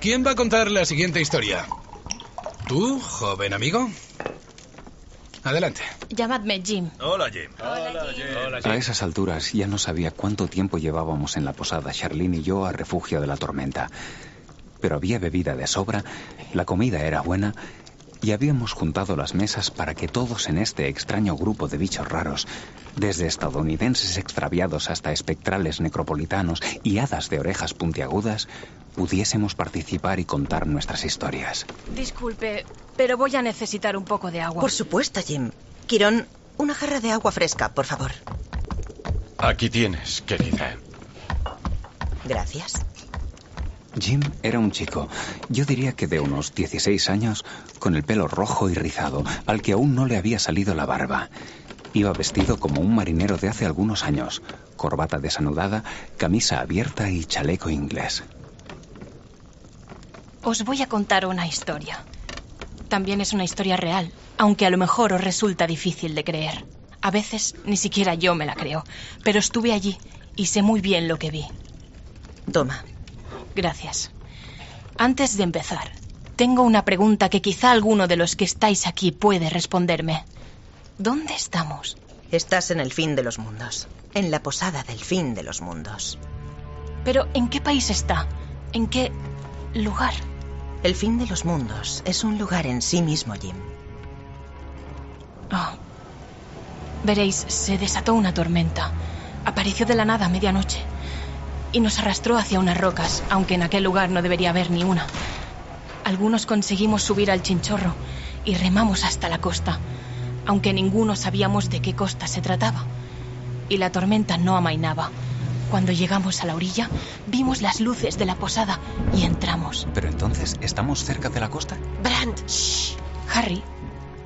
¿Quién va a contar la siguiente historia? ¿Tú, joven amigo? Adelante. Llamadme Jim. Hola, Jim. Hola, Jim. A esas alturas ya no sabía cuánto tiempo llevábamos en la posada, Charlene y yo, a refugio de la tormenta. Pero había bebida de sobra, la comida era buena y habíamos juntado las mesas para que todos en este extraño grupo de bichos raros, desde estadounidenses extraviados hasta espectrales necropolitanos y hadas de orejas puntiagudas, pudiésemos participar y contar nuestras historias. Disculpe, pero voy a necesitar un poco de agua. Por supuesto, Jim. Quirón, una jarra de agua fresca, por favor. Aquí tienes, querida. Gracias. Jim era un chico, yo diría que de unos 16 años, con el pelo rojo y rizado, al que aún no le había salido la barba. Iba vestido como un marinero de hace algunos años, corbata desanudada, camisa abierta y chaleco inglés. Os voy a contar una historia. También es una historia real, aunque a lo mejor os resulta difícil de creer. A veces ni siquiera yo me la creo, pero estuve allí y sé muy bien lo que vi. Toma. Gracias. Antes de empezar, tengo una pregunta que quizá alguno de los que estáis aquí puede responderme. ¿Dónde estamos? Estás en el fin de los mundos. En la posada del fin de los mundos. ¿Pero en qué país está? ¿En qué lugar? El fin de los mundos es un lugar en sí mismo, Jim. Oh. Veréis, se desató una tormenta. Apareció de la nada a medianoche y nos arrastró hacia unas rocas, aunque en aquel lugar no debería haber ni una. Algunos conseguimos subir al chinchorro y remamos hasta la costa, aunque ninguno sabíamos de qué costa se trataba. Y la tormenta no amainaba. Cuando llegamos a la orilla, vimos las luces de la posada y entramos. Pero entonces, ¿estamos cerca de la costa? Brand, shh. Harry,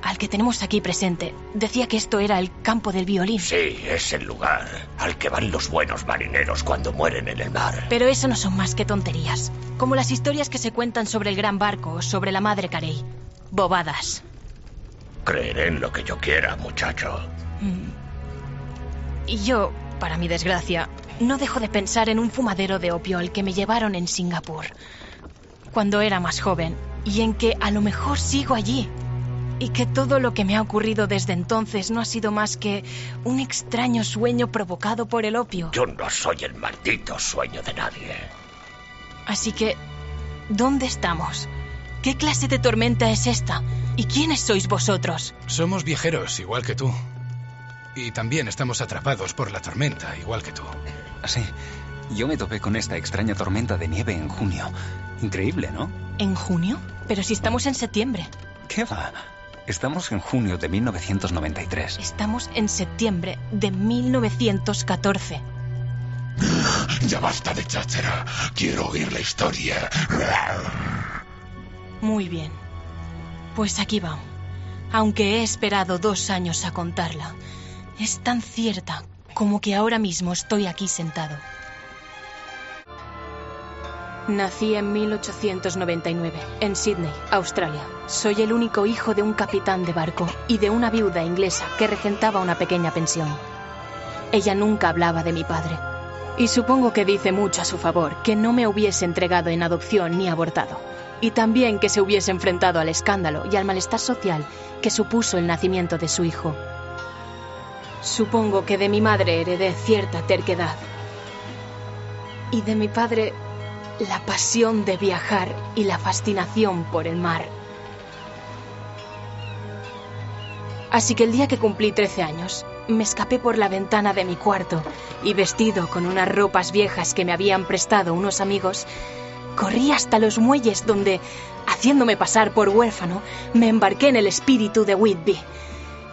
al que tenemos aquí presente, decía que esto era el campo del violín. Sí, es el lugar al que van los buenos marineros cuando mueren en el mar. Pero eso no son más que tonterías, como las historias que se cuentan sobre el gran barco o sobre la madre Carey. Bobadas. Creeré en lo que yo quiera, muchacho. Y yo, para mi desgracia, no dejo de pensar en un fumadero de opio al que me llevaron en Singapur cuando era más joven, y en que a lo mejor sigo allí, y que todo lo que me ha ocurrido desde entonces no ha sido más que un extraño sueño provocado por el opio. Yo no soy el maldito sueño de nadie. Así que, ¿dónde estamos? ¿Qué clase de tormenta es esta? ¿Y quiénes sois vosotros? Somos viajeros, igual que tú. Y también estamos atrapados por la tormenta, igual que tú. Sí, yo me topé con esta extraña tormenta de nieve en junio. Increíble, ¿no? ¿En junio? Pero si estamos en septiembre. ¿Qué va? Estamos en junio de 1993. Estamos en septiembre de 1914. Ya basta de cháchara. Quiero oír la historia. Muy bien. Pues aquí va. Aunque he esperado 2 años a contarla, es tan cierta como que ahora mismo estoy aquí sentado. Nací en 1899, en Sydney, Australia. Soy el único hijo de un capitán de barco y de una viuda inglesa que regentaba una pequeña pensión. Ella nunca hablaba de mi padre. Y supongo que dice mucho a su favor que no me hubiese entregado en adopción ni abortado. Y también que se hubiese enfrentado al escándalo y al malestar social que supuso el nacimiento de su hijo. Supongo que de mi madre heredé cierta terquedad. Y de mi padre, la pasión de viajar y la fascinación por el mar. Así que el día que cumplí 13 años, me escapé por la ventana de mi cuarto y, vestido con unas ropas viejas que me habían prestado unos amigos, corrí hasta los muelles donde, haciéndome pasar por huérfano, me embarqué en el espíritu de Whitby,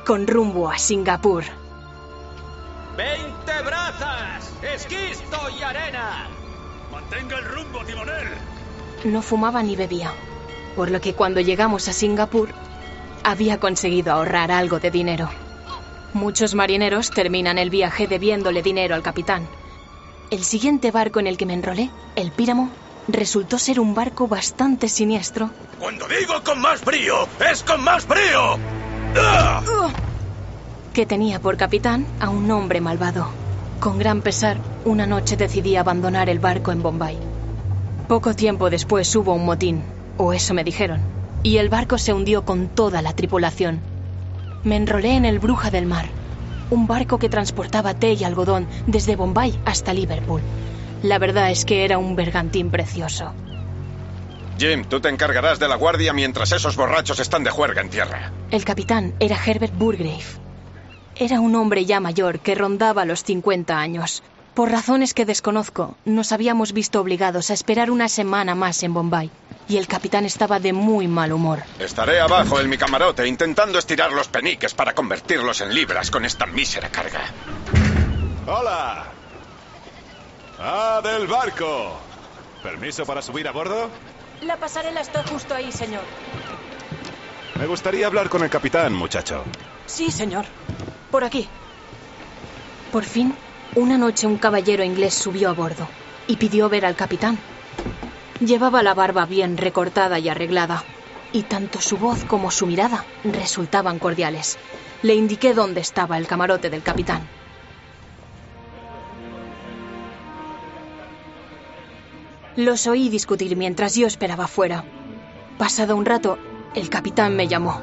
con rumbo a Singapur. 20 brazas, esquisto y arena. Mantenga el rumbo, timonel. No fumaba ni bebía, por lo que cuando llegamos a Singapur, había conseguido ahorrar algo de dinero. Muchos marineros terminan el viaje debiéndole dinero al capitán. El siguiente barco en el que me enrolé, el Píramo, resultó ser un barco bastante siniestro. Cuando digo con más brío, es con más brío. Que tenía por capitán a un hombre malvado. Con gran pesar, una noche decidí abandonar el barco en Bombay. Poco tiempo después hubo un motín, o eso me dijeron, y el barco se hundió con toda la tripulación. Me enrolé en el Bruja del Mar, un barco que transportaba té y algodón desde Bombay hasta Liverpool. La verdad es que era un bergantín precioso. Jim, tú te encargarás de la guardia mientras esos borrachos están de juerga en tierra. El capitán era Herbert Burgrave. Era un hombre ya mayor que rondaba los 50 años. Por razones que desconozco, nos habíamos visto obligados a esperar una semana más en Bombay, y el capitán estaba de muy mal humor. Estaré abajo en mi camarote intentando estirar los peniques para convertirlos en libras con esta mísera carga. ¡Hola! ¡Ah, del barco! ¿Permiso para subir a bordo? La pasarela está justo ahí, señor. Me gustaría hablar con el capitán, muchacho. Sí, señor. Por aquí. Por fin, una noche un caballero inglés subió a bordo y pidió ver al capitán. Llevaba la barba bien recortada y arreglada, y tanto su voz como su mirada resultaban cordiales. Le indiqué dónde estaba el camarote del capitán. Los oí discutir mientras yo esperaba fuera. Pasado un rato, el capitán me llamó.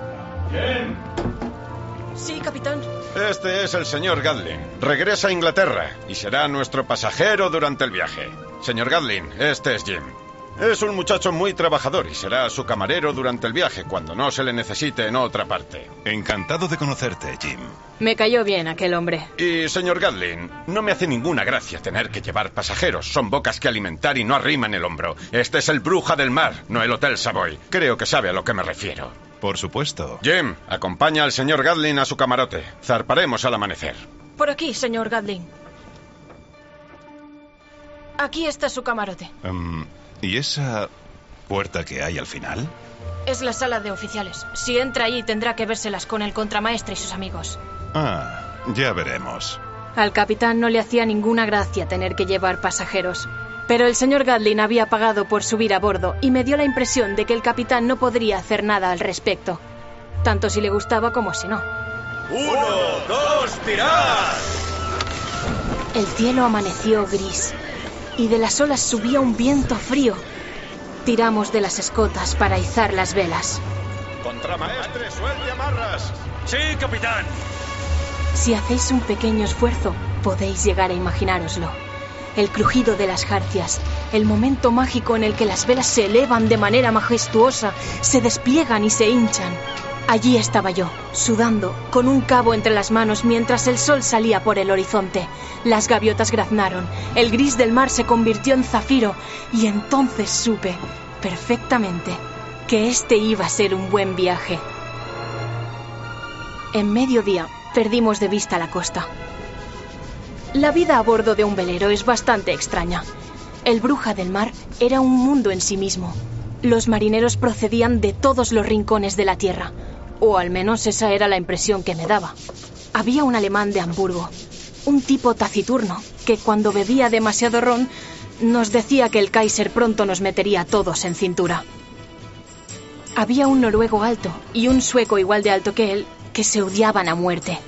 ¿Quién? Sí, capitán. Este es el señor Gatling. Regresa a Inglaterra y será nuestro pasajero durante el viaje. Señor Gatling, este es Jim. Es un muchacho muy trabajador y será su camarero durante el viaje cuando no se le necesite en otra parte. Encantado de conocerte, Jim. Me cayó bien aquel hombre. Y, señor Gatling, no me hace ninguna gracia tener que llevar pasajeros. Son bocas que alimentar y no arriman el hombro. Este es el Bruja del Mar, no el Hotel Savoy. Creo que sabe a lo que me refiero. Por supuesto. Jim, acompaña al señor Gatling a su camarote. Zarparemos al amanecer. Por aquí, señor Gatling. Aquí está su camarote. ¿Y esa puerta que hay al final? Es la sala de oficiales. Si entra allí tendrá que vérselas con el contramaestre y sus amigos. Ah, ya veremos. Al capitán no le hacía ninguna gracia tener que llevar pasajeros. Pero el señor Gatling había pagado por subir a bordo y me dio la impresión de que el capitán no podría hacer nada al respecto. Tanto si le gustaba como si no. 1, 2, tirad. El cielo amaneció gris y de las olas subía un viento frío. Tiramos de las escotas para izar las velas. Contramaestre, suelte amarras. Sí, capitán. Si hacéis un pequeño esfuerzo, podéis llegar a imaginároslo. El crujido de las jarcias, el momento mágico en el que las velas se elevan de manera majestuosa, se despliegan y se hinchan. Allí estaba yo, sudando, con un cabo entre las manos mientras el sol salía por el horizonte. Las gaviotas graznaron, el gris del mar se convirtió en zafiro y entonces supe, perfectamente, que este iba a ser un buen viaje. En mediodía, perdimos de vista la costa. La vida a bordo de un velero es bastante extraña. El Bruja del Mar era un mundo en sí mismo. Los marineros procedían de todos los rincones de la tierra, o al menos esa era la impresión que me daba. Había un alemán de Hamburgo, un tipo taciturno, que cuando bebía demasiado ron nos decía que el Kaiser pronto nos metería a todos en cintura. Había un noruego alto y un sueco igual de alto que él, que se odiaban a muerte.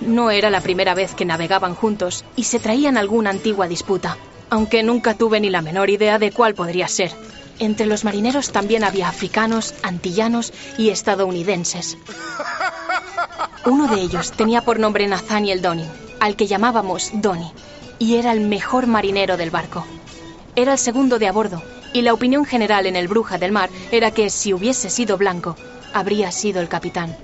No era la primera vez que navegaban juntos y se traían alguna antigua disputa, aunque nunca tuve ni la menor idea de cuál podría ser. Entre los marineros también había africanos, antillanos y estadounidenses. Uno de ellos tenía por nombre Nathaniel Donning, al que llamábamos Donnie, y era el mejor marinero del barco. Era el segundo de a bordo, y la opinión general en el Bruja del Mar era que si hubiese sido blanco, habría sido el capitán.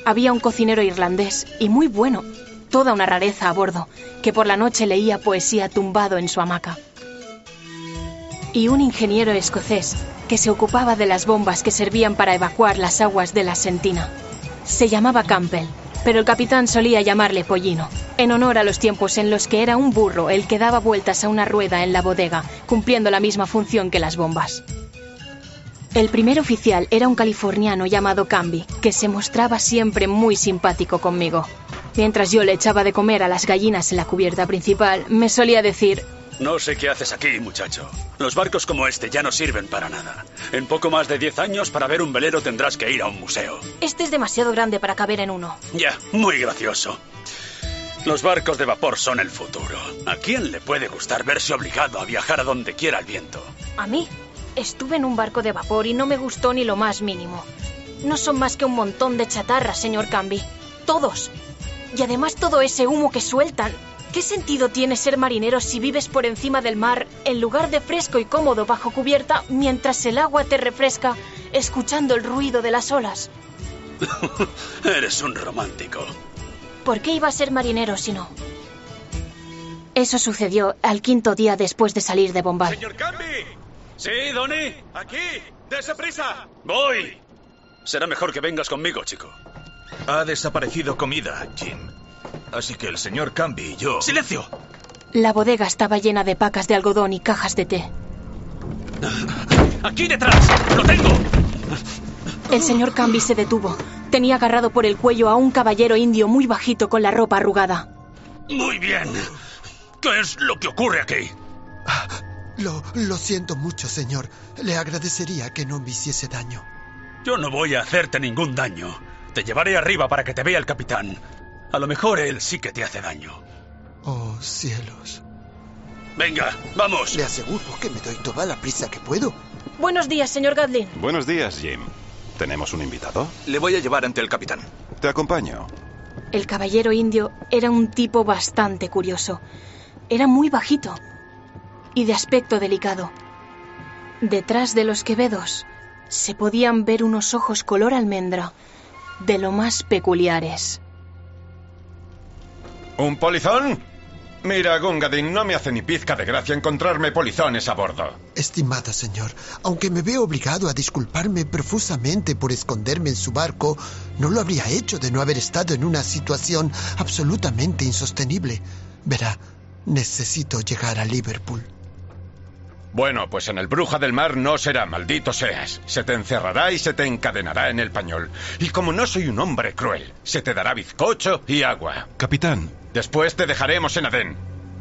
Había un cocinero irlandés, y muy bueno, toda una rareza a bordo, que por la noche leía poesía tumbado en su hamaca. Y un ingeniero escocés, que se ocupaba de las bombas que servían para evacuar las aguas de la Sentina. Se llamaba Campbell, pero el capitán solía llamarle Pollino, en honor a los tiempos en los que era un burro el que daba vueltas a una rueda en la bodega, cumpliendo la misma función que las bombas. El primer oficial era un californiano llamado Canby, que se mostraba siempre muy simpático conmigo. Mientras yo le echaba de comer a las gallinas en la cubierta principal, me solía decir: No sé qué haces aquí, muchacho. Los barcos como este ya no sirven para nada. En poco más de 10 años, para ver un velero tendrás que ir a un museo. Este es demasiado grande para caber en uno. Ya, muy gracioso. Los barcos de vapor son el futuro. ¿A quién le puede gustar verse obligado a viajar a donde quiera el viento? A mí. Estuve en un barco de vapor y no me gustó ni lo más mínimo. No son más que un montón de chatarra, señor Canby. Todos. Y además todo ese humo que sueltan. ¿Qué sentido tiene ser marinero si vives por encima del mar, en lugar de fresco y cómodo bajo cubierta, mientras el agua te refresca, escuchando el ruido de las olas? Eres un romántico. ¿Por qué iba a ser marinero si no? Eso sucedió al 5.º día después de salir de Bombay. ¡Señor Canby! ¿Sí, Donny? ¡Aquí! ¡Dese prisa! ¡Voy! Será mejor que vengas conmigo, chico. Ha desaparecido comida, Jim. Así que el señor Canby y yo... ¡Silencio! La bodega estaba llena de pacas de algodón y cajas de té. ¡Aquí detrás! ¡Lo tengo! El señor Canby se detuvo. Tenía agarrado por el cuello a un caballero indio muy bajito con la ropa arrugada. Muy bien. ¿Qué es lo que ocurre aquí? Lo siento mucho, señor. Le agradecería que no me hiciese daño. Yo no voy a hacerte ningún daño. Te llevaré arriba para que te vea el capitán. A lo mejor él sí que te hace daño. Oh, cielos. Venga, vamos. Le aseguro que me doy toda la prisa que puedo. Buenos días, señor Gadlin. Buenos días, Jim. ¿Tenemos un invitado? Le voy a llevar ante el capitán. Te acompaño. El caballero indio era un tipo bastante curioso. Era muy bajito y de aspecto delicado. Detrás de los quevedos se podían ver unos ojos color almendra, de lo más peculiares. ¿Un polizón? Mira, Gungadin, no me hace ni pizca de gracia encontrarme polizones a bordo. Estimado señor, aunque me veo obligado a disculparme profusamente por esconderme en su barco, no lo habría hecho de no haber estado en una situación absolutamente insostenible. Verá, necesito llegar a Liverpool. Bueno, pues en el Bruja del Mar no será, maldito seas. Se te encerrará y se te encadenará en el pañol. Y como no soy un hombre cruel, se te dará bizcocho y agua. Capitán. Después te dejaremos en Adén.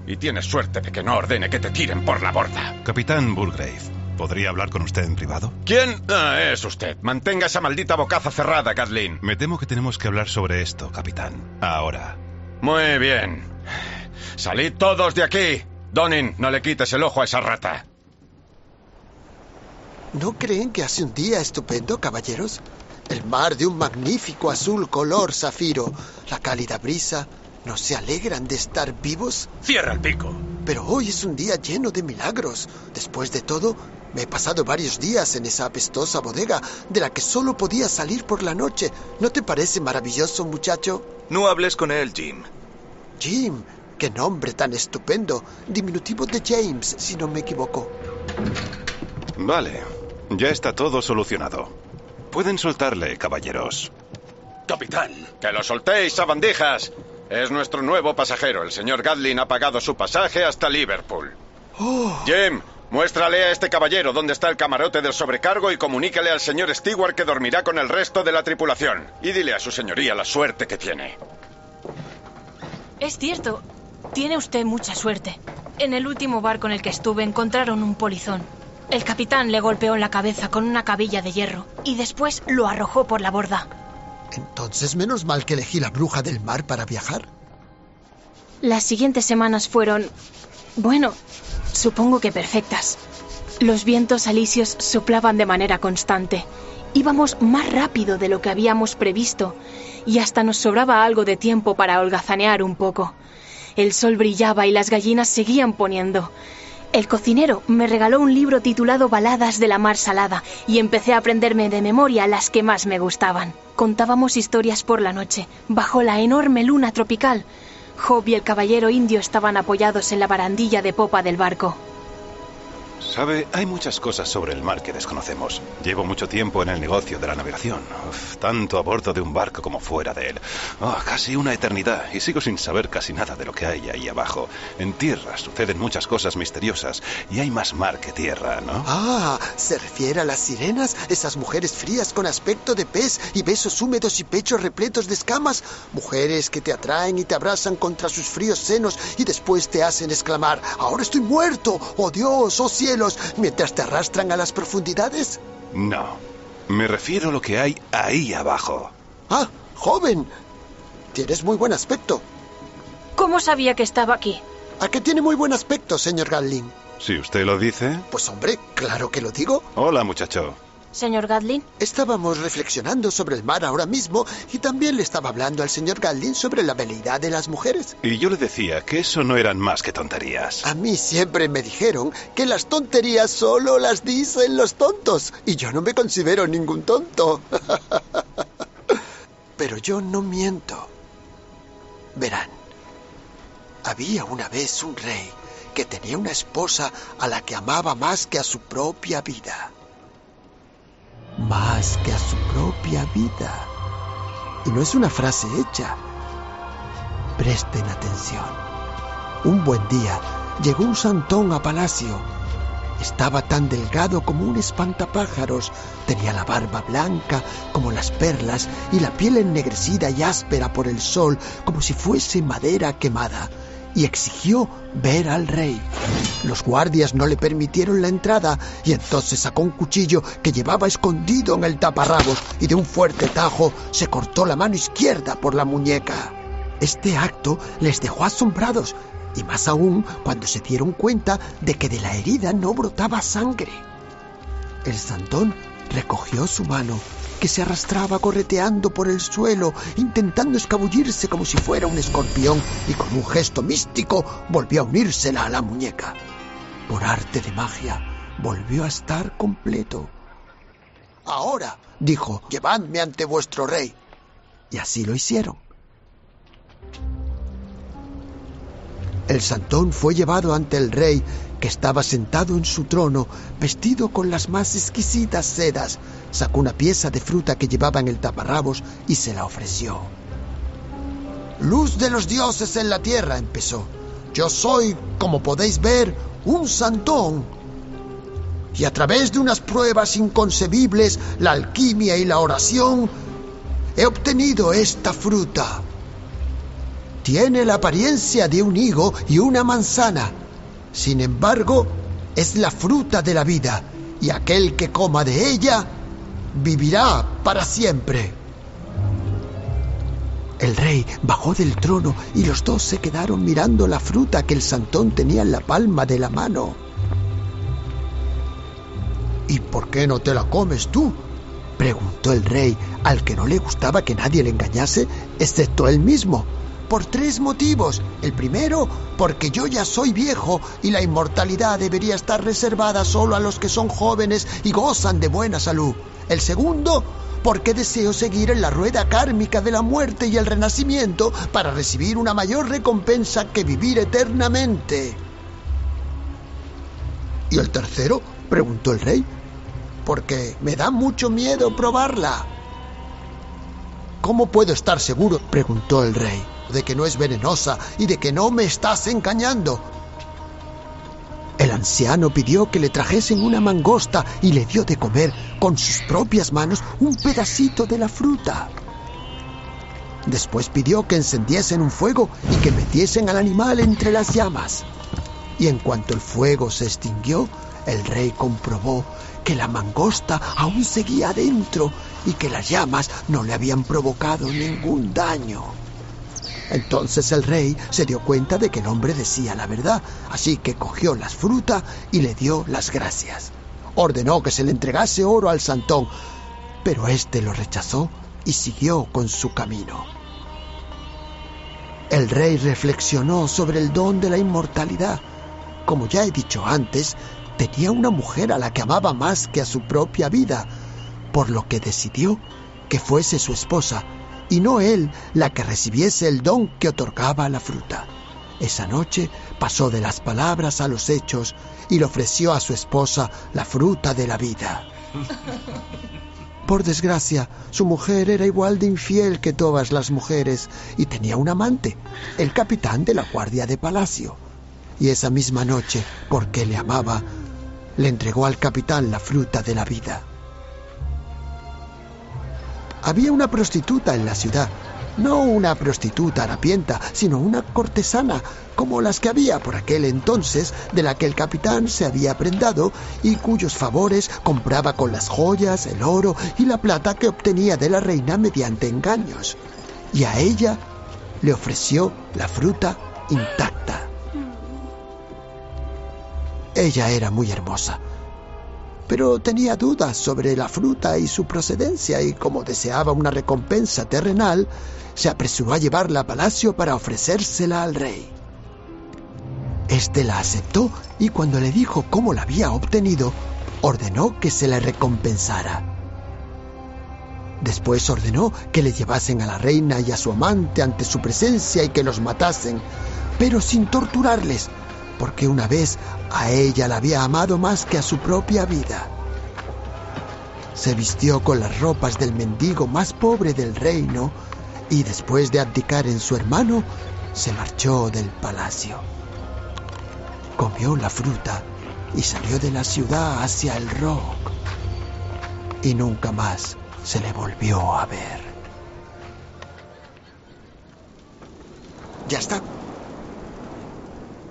Y tienes suerte de que no ordene que te tiren por la borda. Capitán Burgrave, ¿podría hablar con usted en privado? ¿Quién? Ah, es usted. Mantenga esa maldita bocaza cerrada, Gadlin. Me temo que tenemos que hablar sobre esto, capitán. Ahora. Muy bien. Salid todos de aquí. Donin, no le quites el ojo a esa rata. ¿No creen que hace un día estupendo, caballeros? El mar de un magnífico azul color zafiro, la cálida brisa, ¿no se alegran de estar vivos? ¡Cierra el pico! Pero hoy es un día lleno de milagros. Después de todo, me he pasado varios días en esa apestosa bodega de la que solo podía salir por la noche. ¿No te parece maravilloso, muchacho? No hables con él, Jim. Jim, qué nombre tan estupendo. Diminutivo de James, si no me equivoco. Vale, ya está todo solucionado. Pueden soltarle, caballeros. Capitán. ¡Que lo soltéis, sabandijas! Es nuestro nuevo pasajero. El señor Gadlin ha pagado su pasaje hasta Liverpool. Oh. Jim, muéstrale a este caballero dónde está el camarote del sobrecargo y comunícale al señor Stewart que dormirá con el resto de la tripulación. Y dile a su señoría la suerte que tiene. Es cierto. Tiene usted mucha suerte. En el último barco en el que estuve encontraron un polizón. El capitán le golpeó en la cabeza con una cabilla de hierro y después lo arrojó por la borda. Entonces, menos mal que elegí la Bruja del Mar para viajar. Las siguientes semanas fueron, bueno, supongo que perfectas. Los vientos alisios soplaban de manera constante. Íbamos más rápido de lo que habíamos previsto y hasta nos sobraba algo de tiempo para holgazanear un poco. El sol brillaba y las gallinas seguían poniendo. El cocinero me regaló un libro titulado Baladas de la Mar Salada y empecé a aprenderme de memoria las que más me gustaban. Contábamos historias por la noche, bajo la enorme luna tropical. Job y el caballero indio estaban apoyados en la barandilla de popa del barco. Sabe, hay muchas cosas sobre el mar que desconocemos. Llevo mucho tiempo en el negocio de la navegación. Tanto a bordo de un barco como fuera de él. Casi una eternidad. Y sigo sin saber casi nada de lo que hay ahí abajo. En tierra suceden muchas cosas misteriosas. Y hay más mar que tierra, ¿no? Ah, ¿se refiere a las sirenas? Esas mujeres frías con aspecto de pez y besos húmedos y pechos repletos de escamas. Mujeres que te atraen y te abrazan contra sus fríos senos y después te hacen exclamar: ¡ahora estoy muerto! ¡Oh Dios! ¡Oh cielos! Mientras te arrastran a las profundidades. No, me refiero a lo que hay ahí abajo. Ah, joven, tienes muy buen aspecto. ¿Cómo sabía que estaba aquí? ¿A que tiene muy buen aspecto, señor Gadling? Si usted lo dice. Pues hombre, claro que lo digo. Hola, muchacho. Señor Gadling. Estábamos reflexionando sobre el mar ahora mismo y también le estaba hablando al señor Gadling sobre la beleidad de las mujeres. Y yo le decía que eso no eran más que tonterías. A mí siempre me dijeron que las tonterías solo las dicen los tontos y yo no me considero ningún tonto. Pero yo no miento. Verán, había una vez un rey que tenía una esposa a la que amaba más que a su propia vida. Más que a su propia vida. Y no es una frase hecha. Presten atención. Un buen día llegó un santón a palacio. Estaba tan delgado como un espantapájaros, tenía la barba blanca como las perlas y la piel ennegrecida y áspera por el sol como si fuese madera quemada, y exigió ver al rey. Los guardias no le permitieron la entrada y entonces sacó un cuchillo que llevaba escondido en el taparrabos y de un fuerte tajo se cortó la mano izquierda por la muñeca. Este acto les dejó asombrados, y más aún cuando se dieron cuenta de que de la herida no brotaba sangre. El santón recogió su mano, que se arrastraba correteando por el suelo, intentando escabullirse como si fuera un escorpión, y con un gesto místico volvió a unírsela a la muñeca. Por arte de magia, volvió a estar completo. «Ahora», dijo, «llevadme ante vuestro rey». Y así lo hicieron. El santón fue llevado ante el rey, que estaba sentado en su trono, vestido con las más exquisitas sedas. Sacó una pieza de fruta que llevaba en el taparrabos y se la ofreció. «Luz de los dioses en la tierra», empezó. «Yo soy, como podéis ver, un santón. Y a través de unas pruebas inconcebibles, la alquimia y la oración, he obtenido esta fruta. Tiene la apariencia de un higo y una manzana. Sin embargo, es la fruta de la vida, y aquel que coma de ella vivirá para siempre». El rey bajó del trono y los dos se quedaron mirando la fruta que el santón tenía en la palma de la mano. «¿Y por qué no te la comes tú?», preguntó el rey, al que no le gustaba que nadie le engañase, excepto él mismo. «Por 3 motivos. El primero, porque yo ya soy viejo y la inmortalidad debería estar reservada solo a los que son jóvenes y gozan de buena salud. El segundo, porque deseo seguir en la rueda kármica de la muerte y el renacimiento para recibir una mayor recompensa que vivir eternamente». «¿Y el tercero?», preguntó el rey. «Porque me da mucho miedo probarla». «¿Cómo puedo estar seguro?», preguntó el rey, «de que no es venenosa y de que no me estás engañando». El anciano pidió que le trajesen una mangosta y le dio de comer con sus propias manos un pedacito de la fruta. Después pidió que encendiesen un fuego y que metiesen al animal entre las llamas. Y en cuanto el fuego se extinguió, el rey comprobó que la mangosta aún seguía adentro y que las llamas no le habían provocado ningún daño. Entonces el rey se dio cuenta de que el hombre decía la verdad, así que cogió las frutas y le dio las gracias. Ordenó que se le entregase oro al santón, pero éste lo rechazó y siguió con su camino. El rey reflexionó sobre el don de la inmortalidad. Como ya he dicho antes, tenía una mujer a la que amaba más que a su propia vida, por lo que decidió que fuese su esposa, y no él la que recibiese el don que otorgaba la fruta. Esa noche pasó de las palabras a los hechos y le ofreció a su esposa la fruta de la vida. Por desgracia, su mujer era igual de infiel que todas las mujeres y tenía un amante, el capitán de la guardia de palacio. Y esa misma noche, porque le amaba, le entregó al capitán la fruta de la vida. Había una prostituta en la ciudad, no una prostituta harapienta, sino una cortesana, como las que había por aquel entonces, de la que el capitán se había prendado y cuyos favores compraba con las joyas, el oro y la plata que obtenía de la reina mediante engaños. Y a ella le ofreció la fruta intacta. Ella era muy hermosa, pero tenía dudas sobre la fruta y su procedencia, y como deseaba una recompensa terrenal, se apresuró a llevarla a palacio para ofrecérsela al rey. Este la aceptó y cuando le dijo cómo la había obtenido, ordenó que se le recompensara. Después ordenó que le llevasen a la reina y a su amante ante su presencia y que los matasen, pero sin torturarles, porque una vez a ella la había amado más que a su propia vida. Se vistió con las ropas del mendigo más pobre del reino y después de abdicar en su hermano, se marchó del palacio. Comió la fruta y salió de la ciudad hacia el Rock. Y nunca más se le volvió a ver. Ya está.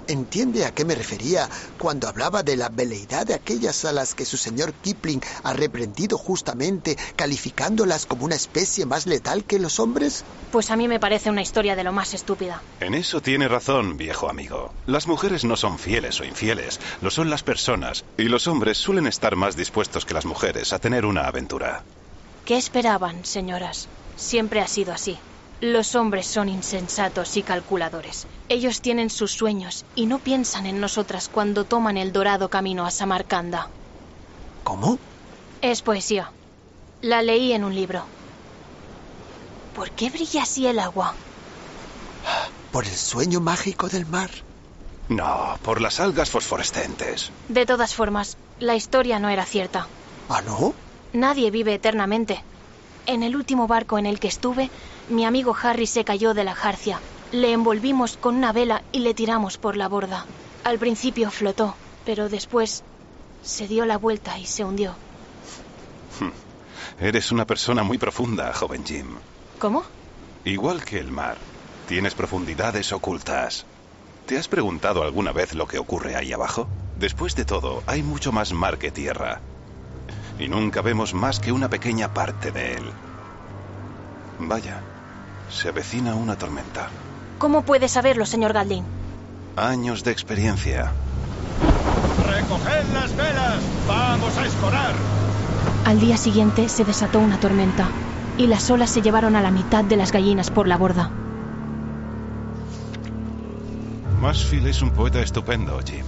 ¿Entiende a qué me refería cuando hablaba de la veleidad de aquellas a las que su señor Kipling ha reprendido justamente, calificándolas como una especie más letal que los hombres? Pues a mí me parece una historia de lo más estúpida. En eso tiene razón, viejo amigo. Las mujeres no son fieles o infieles, lo son las personas, y los hombres suelen estar más dispuestos que las mujeres a tener una aventura. ¿Qué esperaban, señoras? Siempre ha sido así. Los hombres son insensatos y calculadores. Ellos tienen sus sueños y no piensan en nosotras cuando toman el dorado camino a Samarcanda. ¿Cómo? Es poesía. La leí en un libro. ¿Por qué brilla así el agua? ¿Por el sueño mágico del mar? No, por las algas fosforescentes. De todas formas, la historia no era cierta. ¿Ah, no? Nadie vive eternamente. En el último barco en el que estuve, mi amigo Harry se cayó de la jarcia. Le envolvimos con una vela y le tiramos por la borda. Al principio flotó, pero después se dio la vuelta y se hundió. Eres una persona muy profunda, joven Jim. ¿Cómo? Igual que el mar, tienes profundidades ocultas. ¿Te has preguntado alguna vez lo que ocurre ahí abajo? Después de todo, hay mucho más mar que tierra. Y nunca vemos más que una pequeña parte de él. Vaya, se avecina una tormenta. ¿Cómo puede saberlo, señor Gatling? Años de experiencia. ¡Recoged las velas! ¡Vamos a escorar! Al día siguiente se desató una tormenta y las olas se llevaron a la mitad de las gallinas por la borda. Masfield es un poeta estupendo, Jim.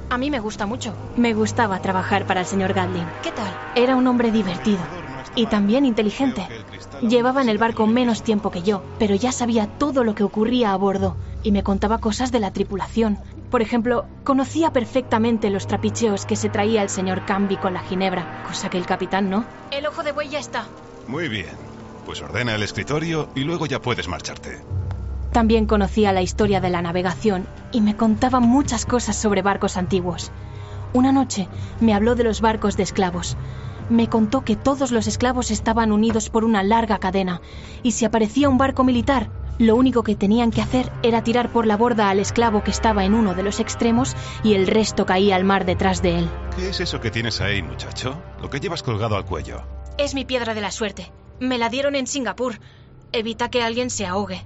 A mí me gusta mucho. Me gustaba trabajar para el señor Gatling. ¿Qué tal? Era un hombre divertido y también inteligente. Llevaba en el barco menos tiempo que yo, pero ya sabía todo lo que ocurría a bordo y me contaba cosas de la tripulación. Por ejemplo, conocía perfectamente los trapicheos que se traía el señor Canby con la ginebra, cosa que el capitán no. El ojo de buey ya está. Muy bien. Pues ordena el escritorio y luego ya puedes marcharte. También conocía la historia de la navegación y me contaba muchas cosas sobre barcos antiguos. Una noche me habló de los barcos de esclavos. Me contó que todos los esclavos estaban unidos por una larga cadena y si aparecía un barco militar, lo único que tenían que hacer era tirar por la borda al esclavo que estaba en uno de los extremos y el resto caía al mar detrás de él. ¿Qué es eso que tienes ahí, muchacho? Lo que llevas colgado al cuello. Es mi piedra de la suerte. Me la dieron en Singapur. Evita que alguien se ahogue.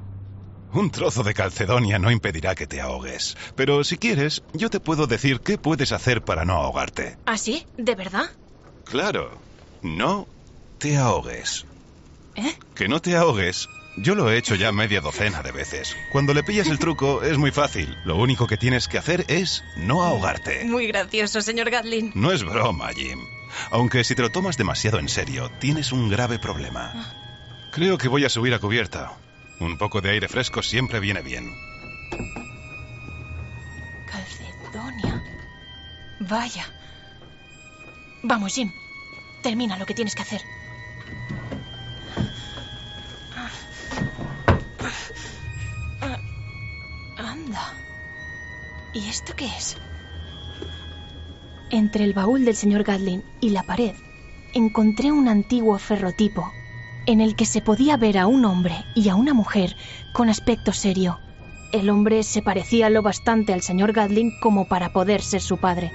Un trozo de calcedonia no impedirá que te ahogues. Pero si quieres, yo te puedo decir qué puedes hacer para no ahogarte. ¿Ah, sí? ¿De verdad? Claro. No te ahogues. ¿Eh? Que no te ahogues. Yo lo he hecho ya media docena de veces. Cuando le pillas el truco es muy fácil. Lo único que tienes que hacer es no ahogarte. Muy gracioso, señor Gatling. No es broma, Jim. Aunque si te lo tomas demasiado en serio, tienes un grave problema. Creo que voy a subir a cubierta. Un poco de aire fresco siempre viene bien. Calcedonia. Vaya. Vamos, Jim. Termina lo que tienes que hacer. Anda. ¿Y esto qué es? Entre el baúl del señor Gatling y la pared, encontré un antiguo ferrotipo en el que se podía ver a un hombre y a una mujer con aspecto serio. El hombre se parecía lo bastante al señor Gatling como para poder ser su padre.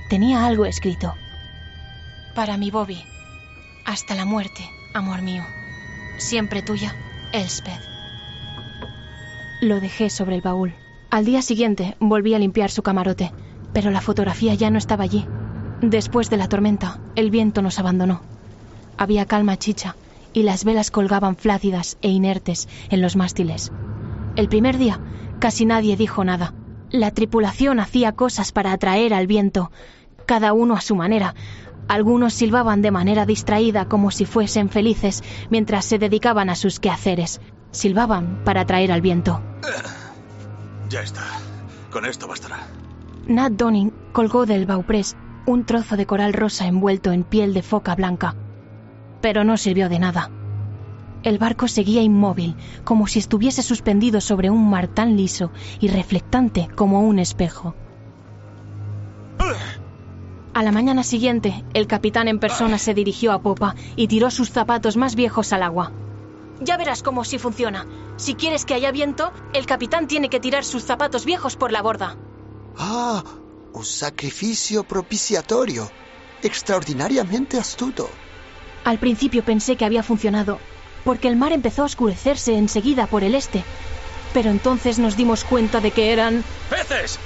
Tenía algo escrito. Para mi Bobby. Hasta la muerte, amor mío. Siempre tuya, Elspeth. Lo dejé sobre el baúl. Al día siguiente volví a limpiar su camarote, pero la fotografía ya no estaba allí. Después de la tormenta, el viento nos abandonó. Había calma chicha y las velas colgaban flácidas e inertes en los mástiles. El primer día, casi nadie dijo nada. La tripulación hacía cosas para atraer al viento, cada uno a su manera. Algunos silbaban de manera distraída como si fuesen felices mientras se dedicaban a sus quehaceres. Silbaban para atraer al viento. Ya está. Con esto bastará. Nat Donning colgó del bauprés un trozo de coral rosa envuelto en piel de foca blanca. Pero no sirvió de nada. El barco seguía inmóvil, como si estuviese suspendido sobre un mar tan liso y reflectante como un espejo. A la mañana siguiente, el capitán en persona se dirigió a popa y tiró sus zapatos más viejos al agua. Ya verás cómo sí funciona. Si quieres que haya viento, el capitán tiene que tirar sus zapatos viejos por la borda. Ah, un sacrificio propiciatorio. Extraordinariamente astuto. Al principio pensé que había funcionado, porque el mar empezó a oscurecerse enseguida por el este. Pero entonces nos dimos cuenta de que eran... ¡Peces!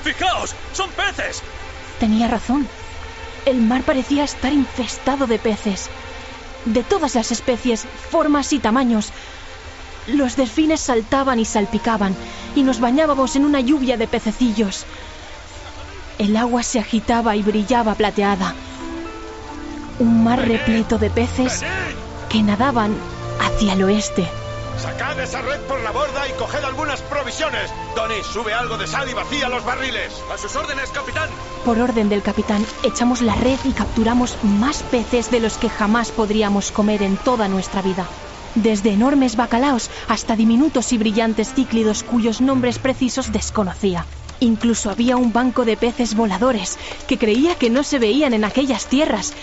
¡Fijaos! ¡Son peces! Tenía razón. El mar parecía estar infestado de peces. De todas las especies, formas y tamaños. Los delfines saltaban y salpicaban, y nos bañábamos en una lluvia de pececillos. El agua se agitaba y brillaba plateada. Un mar repleto de peces que nadaban hacia el oeste. ¡Sacad esa red por la borda y coged algunas provisiones! Tony, sube algo de sal y vacía los barriles. ¡A sus órdenes, capitán! Por orden del capitán, echamos la red y capturamos más peces de los que jamás podríamos comer en toda nuestra vida. Desde enormes bacalaos hasta diminutos y brillantes cíclidos cuyos nombres precisos desconocía. Incluso había un banco de peces voladores que creía que no se veían en aquellas tierras,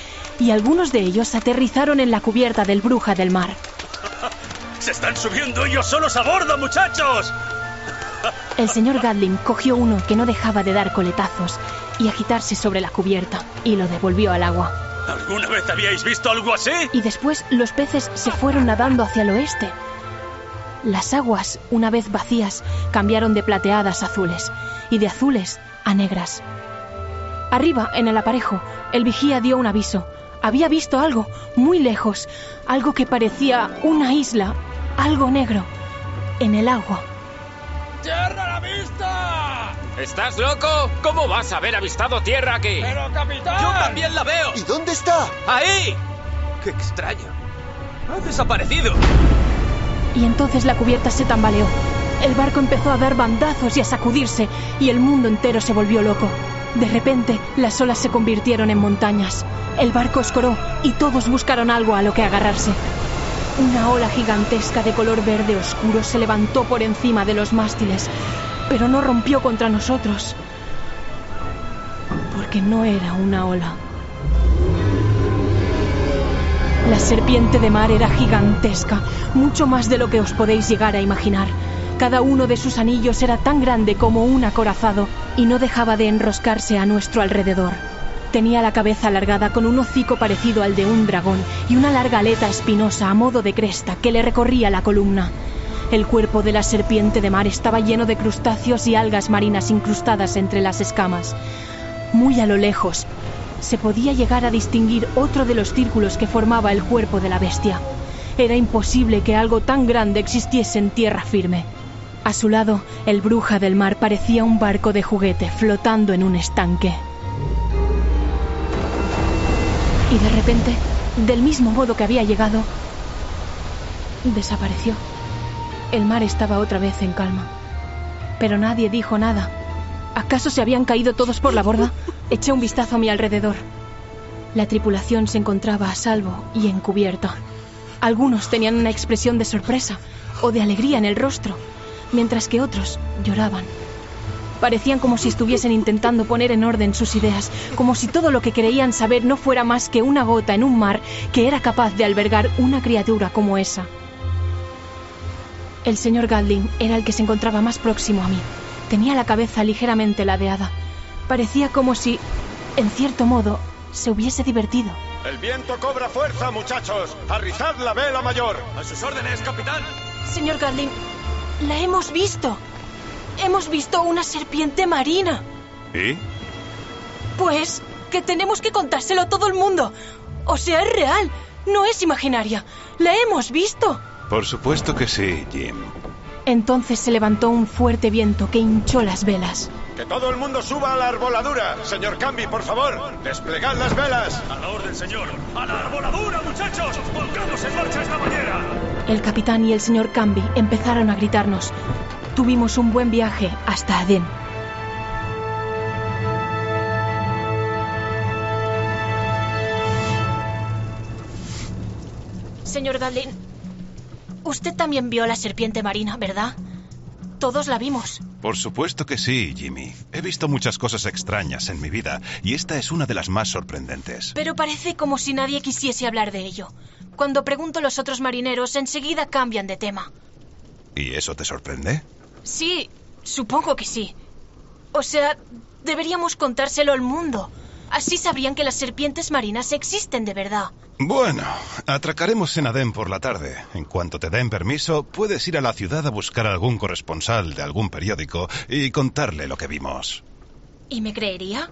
y algunos de ellos aterrizaron en la cubierta del Bruja del Mar. ¡Se están subiendo ellos solos a bordo, muchachos! El señor Gatling cogió uno que no dejaba de dar coletazos y agitarse sobre la cubierta, y lo devolvió al agua. ¿Alguna vez habíais visto algo así? Y después los peces se fueron nadando hacia el oeste. Las aguas, una vez vacías, cambiaron de plateadas a azules, y de azules a negras. Arriba, en el aparejo, el vigía dio un aviso. Había visto algo, muy lejos, algo que parecía una isla, algo negro, en el agua. ¡Tierra a la vista! ¿Estás loco? ¿Cómo vas a haber avistado tierra aquí? ¡Pero, capitán! ¡Yo también la veo! ¿Y dónde está? ¡Ahí! ¡Qué extraño! ¡Ha desaparecido! Y entonces la cubierta se tambaleó. El barco empezó a dar bandazos y a sacudirse, y el mundo entero se volvió loco. De repente, las olas se convirtieron en montañas. El barco escoró y todos buscaron algo a lo que agarrarse. Una ola gigantesca de color verde oscuro se levantó por encima de los mástiles, pero no rompió contra nosotros, porque no era una ola. La serpiente de mar era gigantesca, mucho más de lo que os podéis llegar a imaginar. Cada uno de sus anillos era tan grande como un acorazado y no dejaba de enroscarse a nuestro alrededor. Tenía la cabeza alargada con un hocico parecido al de un dragón y una larga aleta espinosa a modo de cresta que le recorría la columna. El cuerpo de la serpiente de mar estaba lleno de crustáceos y algas marinas incrustadas entre las escamas. Muy a lo lejos se podía llegar a distinguir otro de los círculos que formaba el cuerpo de la bestia. Era imposible que algo tan grande existiese en tierra firme. A su lado, el Bruja del Mar parecía un barco de juguete flotando en un estanque. Y de repente, del mismo modo que había llegado, desapareció. El mar estaba otra vez en calma. Pero nadie dijo nada. ¿Acaso se habían caído todos por la borda? Eché un vistazo a mi alrededor. La tripulación se encontraba a salvo y en cubierta. Algunos tenían una expresión de sorpresa o de alegría en el rostro, mientras que otros lloraban. Parecían como si estuviesen intentando poner en orden sus ideas, como si todo lo que creían saber no fuera más que una gota en un mar que era capaz de albergar una criatura como esa. El señor Gatling era el que se encontraba más próximo a mí. Tenía la cabeza ligeramente ladeada. Parecía como si, en cierto modo, se hubiese divertido. El viento cobra fuerza, muchachos. ¡Arrizad la vela mayor! ¡A sus órdenes, capitán! Señor Gatling, la hemos visto. hemos visto una serpiente marina. ¿Y? Pues que tenemos que contárselo a todo el mundo. O sea, es real, no es imaginaria. La hemos visto. Por supuesto que sí, Jim. Entonces se levantó un fuerte viento que hinchó las velas. ¡Que todo el mundo suba a la arboladura! Señor Camby, por favor, desplegad las velas. A la orden, señor. ¡A la arboladura, muchachos! ¡Pongamos en marcha esta bañera! El capitán y el señor Camby empezaron a gritarnos. Tuvimos un buen viaje hasta Adén. Señor Gadlin, usted también vio la serpiente marina, ¿verdad? Todos la vimos. Por supuesto que sí, Jimmy. He visto muchas cosas extrañas en mi vida y esta es una de las más sorprendentes. Pero parece como si nadie quisiese hablar de ello. Cuando pregunto a los otros marineros, enseguida cambian de tema. ¿Y eso te sorprende? Sí, supongo que sí. O sea, deberíamos contárselo al mundo. Así sabrían que las serpientes marinas existen de verdad. Bueno, atracaremos en Adén por la tarde. En cuanto te den permiso, puedes ir a la ciudad a buscar a algún corresponsal de algún periódico y contarle lo que vimos. ¿Y me creería?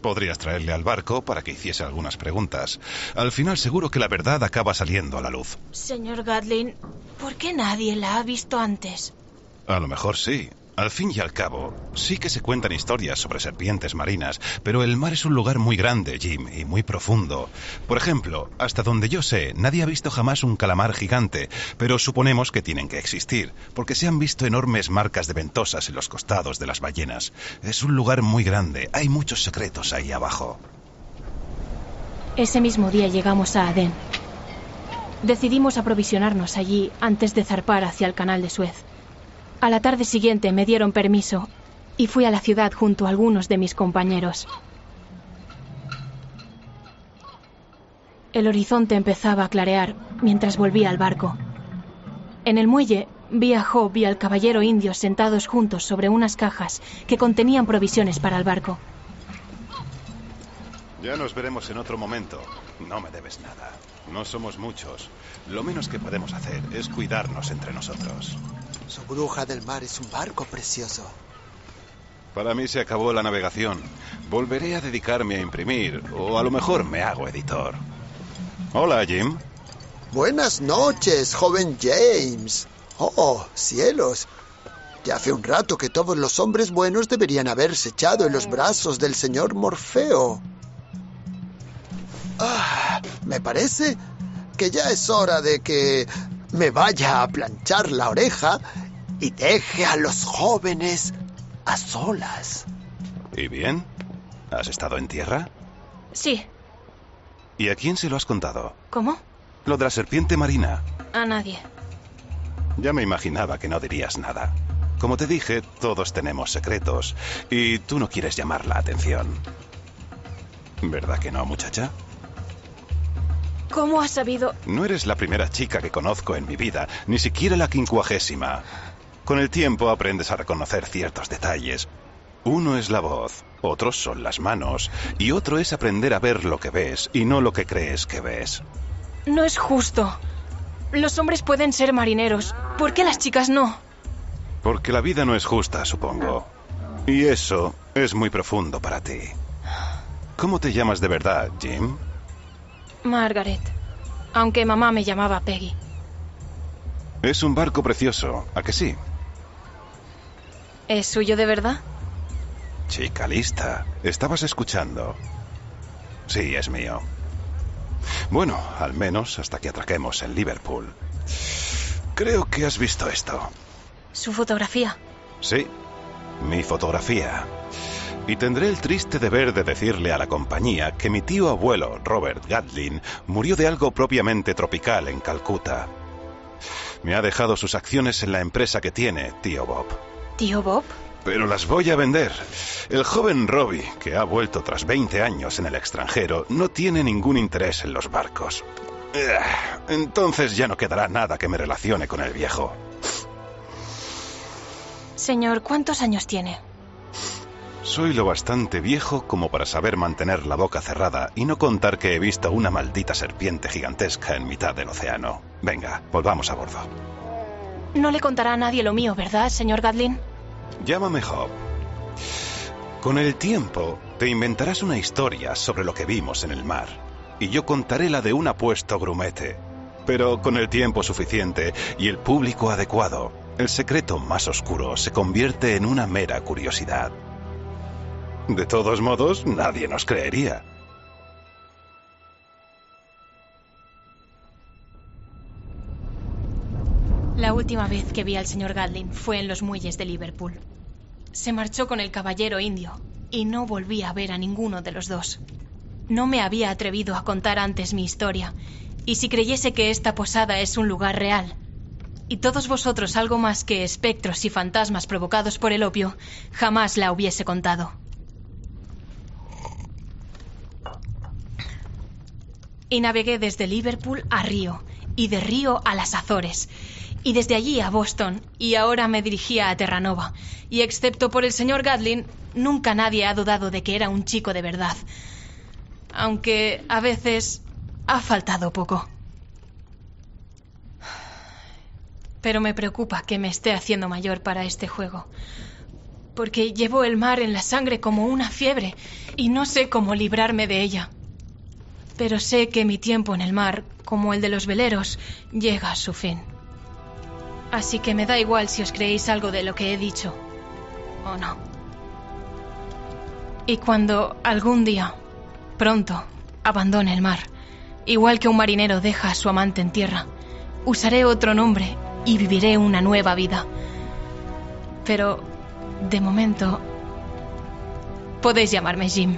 Podrías traerle al barco para que hiciese algunas preguntas. Al final seguro que la verdad acaba saliendo a la luz. Señor Gadlin, ¿por qué nadie la ha visto antes? A lo mejor sí. Al fin y al cabo, sí que se cuentan historias sobre serpientes marinas, pero el mar es un lugar muy grande, Jim, y muy profundo. Por ejemplo, hasta donde yo sé, nadie ha visto jamás un calamar gigante, pero suponemos que tienen que existir, porque se han visto enormes marcas de ventosas en los costados de las ballenas. Es un lugar muy grande, hay muchos secretos ahí abajo. Ese mismo día llegamos a Adén. Decidimos aprovisionarnos allí antes de zarpar hacia el canal de Suez. A la tarde siguiente me dieron permiso y fui a la ciudad junto a algunos de mis compañeros. El horizonte empezaba a clarear mientras volvía al barco. En el muelle vi a Job y al caballero indio sentados juntos sobre unas cajas que contenían provisiones para el barco. Ya nos veremos en otro momento. No me debes nada. No somos muchos. Lo menos que podemos hacer es cuidarnos entre nosotros. Su bruja del mar es un barco precioso. Para mí se acabó la navegación. Volveré a dedicarme a imprimir, o a lo mejor me hago editor. Hola, Jim. Buenas noches, joven James. Oh, cielos. Ya hace un rato que todos los hombres buenos deberían haberse echado en los brazos del señor Morfeo. Me parece que ya es hora de que me vaya a planchar la oreja y deje a los jóvenes a solas. ¿Y bien? ¿Has estado en tierra? Sí. ¿Y a quién se lo has contado? ¿Cómo? Lo de la serpiente marina. A nadie. Ya me imaginaba que no dirías nada. Como te dije, todos tenemos secretos y tú no quieres llamar la atención. ¿Verdad que no, muchacha? ¿Cómo has sabido? No eres la primera chica que conozco en mi vida, ni siquiera la 50ª. Con el tiempo aprendes a reconocer ciertos detalles. Uno es la voz, otros son las manos, y otro es aprender a ver lo que ves y no lo que crees que ves. No es justo. Los hombres pueden ser marineros. ¿Por qué las chicas no? Porque la vida no es justa, supongo. Y eso es muy profundo para ti. ¿Cómo te llamas de verdad, Jim? Margaret. Aunque mamá me llamaba Peggy. Es un barco precioso, ¿a que sí? ¿Es suyo de verdad? Chica lista, ¿estabas escuchando? Sí, es mío. Bueno, al menos hasta que atraquemos en Liverpool. Creo que has visto esto. ¿Su fotografía? Sí, mi fotografía. Y tendré el triste deber de decirle a la compañía que mi tío abuelo, Robert Gadlin, murió de algo propiamente tropical en Calcuta. Me ha dejado sus acciones en la empresa que tiene, tío Bob. ¿Tío Bob? Pero las voy a vender. El joven Robbie, que ha vuelto tras 20 años en el extranjero, no tiene ningún interés en los barcos. Entonces ya no quedará nada que me relacione con el viejo. Señor, ¿cuántos años tiene? Soy lo bastante viejo como para saber mantener la boca cerrada y no contar que he visto una maldita serpiente gigantesca en mitad del océano. Venga, volvamos a bordo. No le contará a nadie lo mío, ¿verdad, señor Gadlin? Llámame Job. Con el tiempo, te inventarás una historia sobre lo que vimos en el mar. Y yo contaré la de un apuesto grumete. Pero con el tiempo suficiente y el público adecuado, el secreto más oscuro se convierte en una mera curiosidad. De todos modos, nadie nos creería. La última vez que vi al señor Gadlin fue en los muelles de Liverpool. Se marchó con el caballero indio y no volví a ver a ninguno de los dos. No me había atrevido a contar antes mi historia, y si creyese que esta posada es un lugar real, y todos vosotros algo más que espectros y fantasmas provocados por el opio, jamás la hubiese contado. Y navegué desde Liverpool a Río, y de Río a las Azores, y desde allí a Boston, y ahora me dirigía a Terranova, y excepto por el señor Gadlin, nunca nadie ha dudado de que era un chico de verdad, aunque a veces ha faltado poco. Pero me preocupa que me esté haciendo mayor para este juego, porque llevo el mar en la sangre como una fiebre, y no sé cómo librarme de ella. Pero sé que mi tiempo en el mar, como el de los veleros, llega a su fin. Así que me da igual si os creéis algo de lo que he dicho o no. Y cuando algún día, pronto, abandone el mar, igual que un marinero deja a su amante en tierra, usaré otro nombre y viviré una nueva vida. Pero, de momento, podéis llamarme Jim.